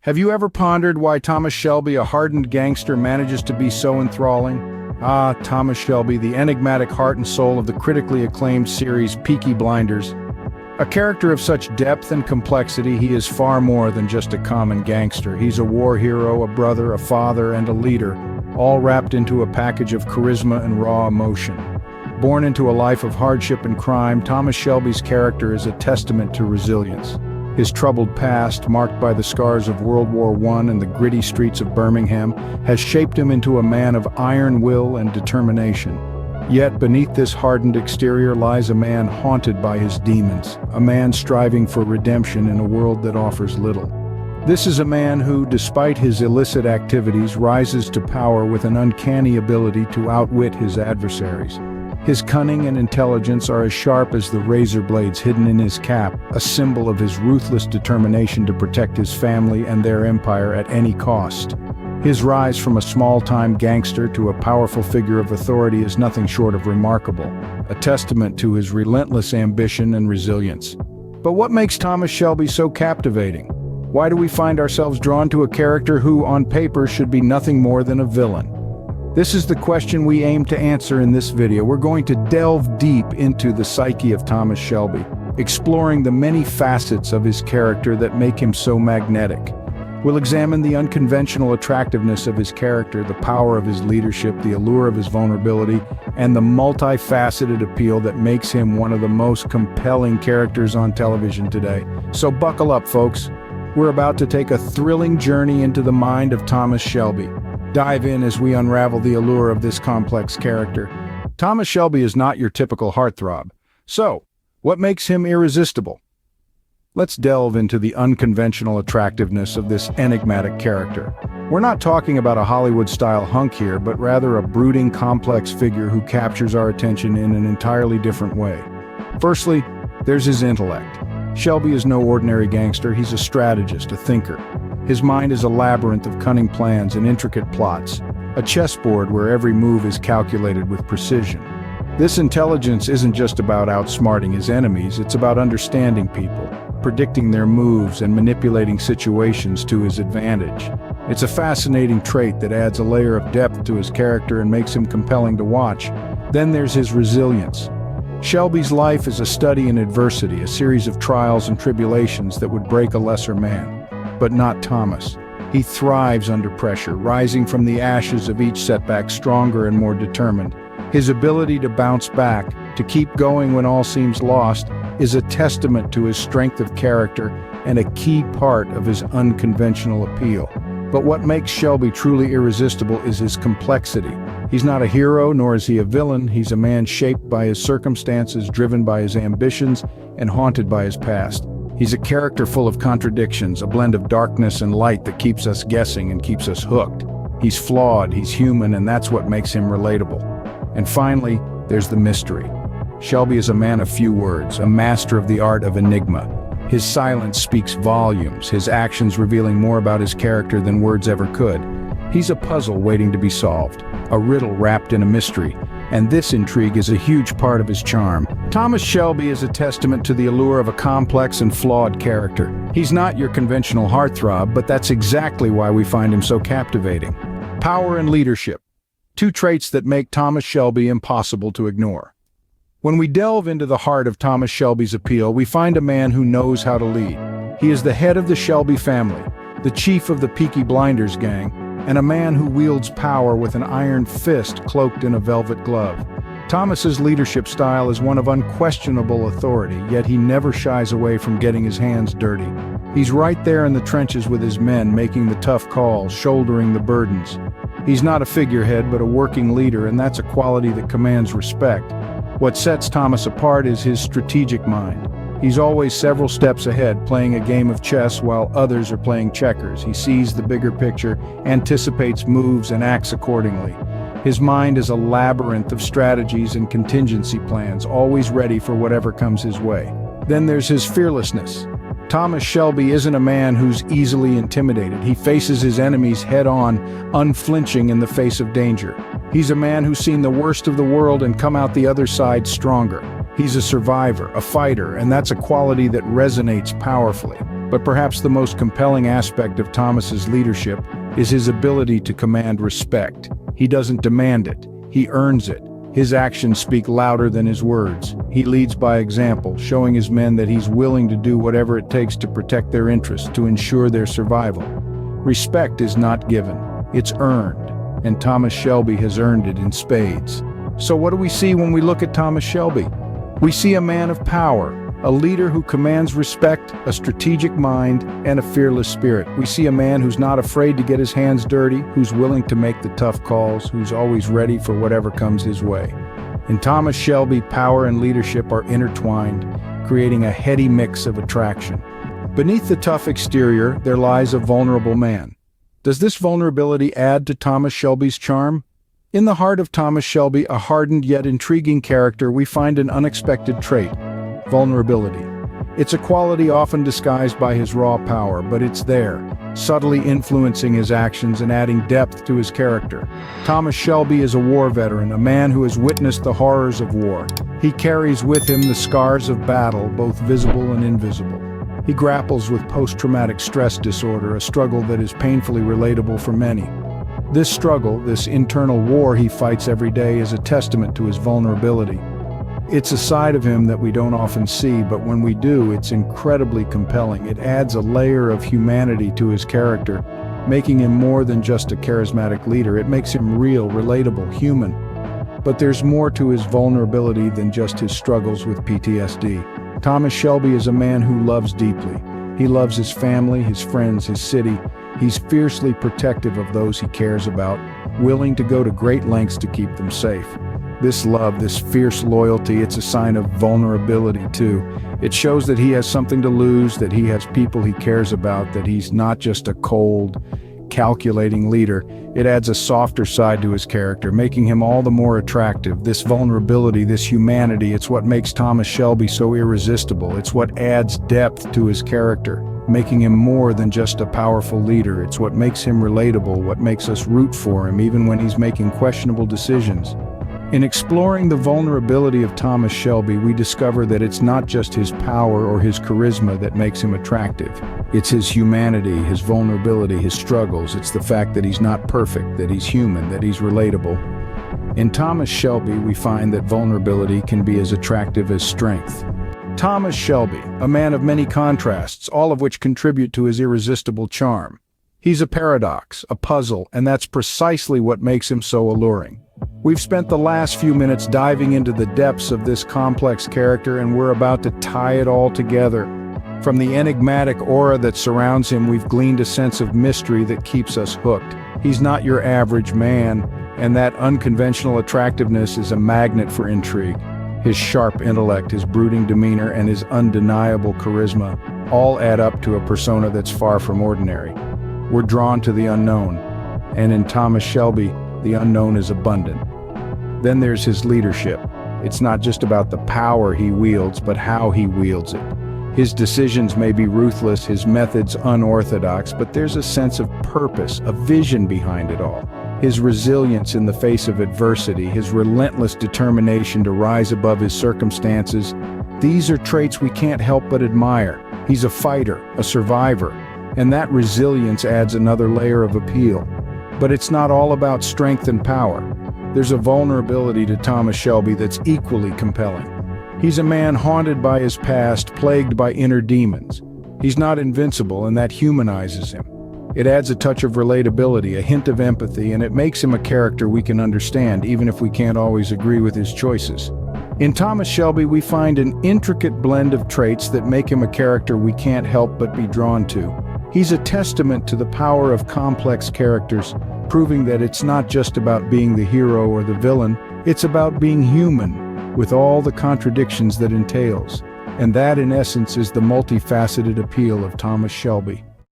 Have you ever pondered why Thomas Shelby, a hardened gangster, manages to be so enthralling? Ah, Thomas Shelby, the enigmatic heart and soul of the critically acclaimed series Peaky Blinders. A character of such depth and complexity, he is far more than just a common gangster. He's a war hero, a brother, a father, and a leader, all wrapped into a package of charisma and raw emotion. Born into a life of hardship and crime, Thomas Shelby's character is a testament to resilience. His troubled past, marked by the scars of World War I and the gritty streets of Birmingham, has shaped him into a man of iron will and determination. Yet beneath this hardened exterior lies a man haunted by his demons, a man striving for redemption in a world that offers little. This is a man who, despite his illicit activities, rises to power with an uncanny ability to outwit his adversaries. His cunning and intelligence are as sharp as the razor blades hidden in his cap, a symbol of his ruthless determination to protect his family and their empire at any cost. His rise from a small-time gangster to a powerful figure of authority is nothing short of remarkable, a testament to his relentless ambition and resilience. But what makes Thomas Shelby so captivating? Why do we find ourselves drawn to a character who, on paper, should be nothing more than a villain? This is the question we aim to answer in this video. We're going to delve deep into the psyche of Thomas Shelby, exploring the many facets of his character that make him so magnetic. We'll examine the unconventional attractiveness of his character, the power of his leadership, the allure of his vulnerability, and the multifaceted appeal that makes him one of the most compelling characters on television today. So buckle up, folks. We're about to take a thrilling journey into the mind of Thomas Shelby. Dive in as we unravel the allure of this complex character. Thomas Shelby is not your typical heartthrob. So, what makes him irresistible? Let's delve into the unconventional attractiveness of this enigmatic character. We're not talking about a Hollywood-style hunk here, but rather a brooding, complex figure who captures our attention in an entirely different way. Firstly, there's his intellect. Shelby is no ordinary gangster, he's a strategist, a thinker. His mind is a labyrinth of cunning plans and intricate plots, a chessboard where every move is calculated with precision. This intelligence isn't just about outsmarting his enemies, it's about understanding people, predicting their moves and manipulating situations to his advantage. It's a fascinating trait that adds a layer of depth to his character and makes him compelling to watch. Then there's his resilience. Shelby's life is a study in adversity, a series of trials and tribulations that would break a lesser man. But not Thomas. He thrives under pressure, rising from the ashes of each setback stronger and more determined. His ability to bounce back, to keep going when all seems lost, is a testament to his strength of character and a key part of his unconventional appeal. But what makes Shelby truly irresistible is his complexity. He's not a hero, nor is he a villain. He's a man shaped by his circumstances, driven by his ambitions, and haunted by his past. He's a character full of contradictions, a blend of darkness and light that keeps us guessing and keeps us hooked. He's flawed, he's human, and that's what makes him relatable. And finally, there's the mystery. Shelby is a man of few words, a master of the art of enigma. His silence speaks volumes, his actions revealing more about his character than words ever could. He's a puzzle waiting to be solved, a riddle wrapped in a mystery, and this intrigue is a huge part of his charm. Thomas Shelby is a testament to the allure of a complex and flawed character. He's not your conventional heartthrob, but that's exactly why we find him so captivating. Power and leadership, two traits that make Thomas Shelby impossible to ignore. When we delve into the heart of Thomas Shelby's appeal, we find a man who knows how to lead. He is the head of the Shelby family, the chief of the Peaky Blinders gang, and a man who wields power with an iron fist cloaked in a velvet glove. Thomas's leadership style is one of unquestionable authority, yet he never shies away from getting his hands dirty. He's right there in the trenches with his men, making the tough calls, shouldering the burdens. He's not a figurehead, but a working leader, and that's a quality that commands respect. What sets Thomas apart is his strategic mind. He's always several steps ahead, playing a game of chess while others are playing checkers. He sees the bigger picture, anticipates moves, and acts accordingly. His mind is a labyrinth of strategies and contingency plans, always ready for whatever comes his way. Then there's his fearlessness. Thomas Shelby isn't a man who's easily intimidated. He faces his enemies head-on, unflinching in the face of danger. He's a man who's seen the worst of the world and come out the other side stronger. He's a survivor, a fighter, and that's a quality that resonates powerfully. But perhaps the most compelling aspect of Thomas's leadership is his ability to command respect. He doesn't demand it, he earns it. His actions speak louder than his words. He leads by example, showing his men that he's willing to do whatever it takes to protect their interests, to ensure their survival. Respect is not given, it's earned, and Thomas Shelby has earned it in spades. So what do we see when we look at Thomas Shelby? We see a man of power, a leader who commands respect, a strategic mind, and a fearless spirit. We see a man who's not afraid to get his hands dirty, who's willing to make the tough calls, who's always ready for whatever comes his way. In Thomas Shelby, power and leadership are intertwined, creating a heady mix of attraction. Beneath the tough exterior, there lies a vulnerable man. Does this vulnerability add to Thomas Shelby's charm? In the heart of Thomas Shelby, a hardened yet intriguing character, we find an unexpected trait: vulnerability. It's a quality often disguised by his raw power, but it's there, subtly influencing his actions and adding depth to his character. Thomas Shelby is a war veteran, a man who has witnessed the horrors of war. He carries with him the scars of battle, both visible and invisible. He grapples with post-traumatic stress disorder, a struggle that is painfully relatable for many. This struggle, this internal war he fights every day, is a testament to his vulnerability. It's a side of him that we don't often see, but when we do, it's incredibly compelling. It adds a layer of humanity to his character, making him more than just a charismatic leader. It makes him real, relatable, human. But there's more to his vulnerability than just his struggles with PTSD. Thomas Shelby is a man who loves deeply. He loves his family, his friends, his city. He's fiercely protective of those he cares about, willing to go to great lengths to keep them safe. This love, this fierce loyalty, it's a sign of vulnerability too. It shows that he has something to lose, that he has people he cares about, that he's not just a cold, calculating leader. It adds a softer side to his character, making him all the more attractive. This vulnerability, this humanity, it's what makes Thomas Shelby so irresistible. It's what adds depth to his character, making him more than just a powerful leader. It's what makes him relatable, what makes us root for him, even when he's making questionable decisions. In exploring the vulnerability of Thomas Shelby, we discover that it's not just his power or his charisma that makes him attractive. It's his humanity, his vulnerability, his struggles. It's the fact that he's not perfect, that he's human, that he's relatable. In Thomas Shelby, we find that vulnerability can be as attractive as strength. Thomas Shelby, a man of many contrasts, all of which contribute to his irresistible charm. He's a paradox, a puzzle, and that's precisely what makes him so alluring. We've spent the last few minutes diving into the depths of this complex character, and we're about to tie it all together. From the enigmatic aura that surrounds him, we've gleaned a sense of mystery that keeps us hooked. He's not your average man, and that unconventional attractiveness is a magnet for intrigue. His sharp intellect, his brooding demeanor, and his undeniable charisma all add up to a persona that's far from ordinary. We're drawn to the unknown, and in Thomas Shelby, the unknown is abundant. Then there's his leadership. It's not just about the power he wields, but how he wields it. His decisions may be ruthless, his methods unorthodox, but there's a sense of purpose, a vision behind it all. His resilience in the face of adversity, his relentless determination to rise above his circumstances, these are traits we can't help but admire. He's a fighter, a survivor, and that resilience adds another layer of appeal. But it's not all about strength and power. There's a vulnerability to Thomas Shelby that's equally compelling. He's a man haunted by his past, plagued by inner demons. He's not invincible, and that humanizes him. It adds a touch of relatability, a hint of empathy, and it makes him a character we can understand, even if we can't always agree with his choices. In Thomas Shelby, we find an intricate blend of traits that make him a character we can't help but be drawn to. He's a testament to the power of complex characters, proving that it's not just about being the hero or the villain, it's about being human, with all the contradictions that entails. And that, in essence, is the multifaceted appeal of Thomas Shelby.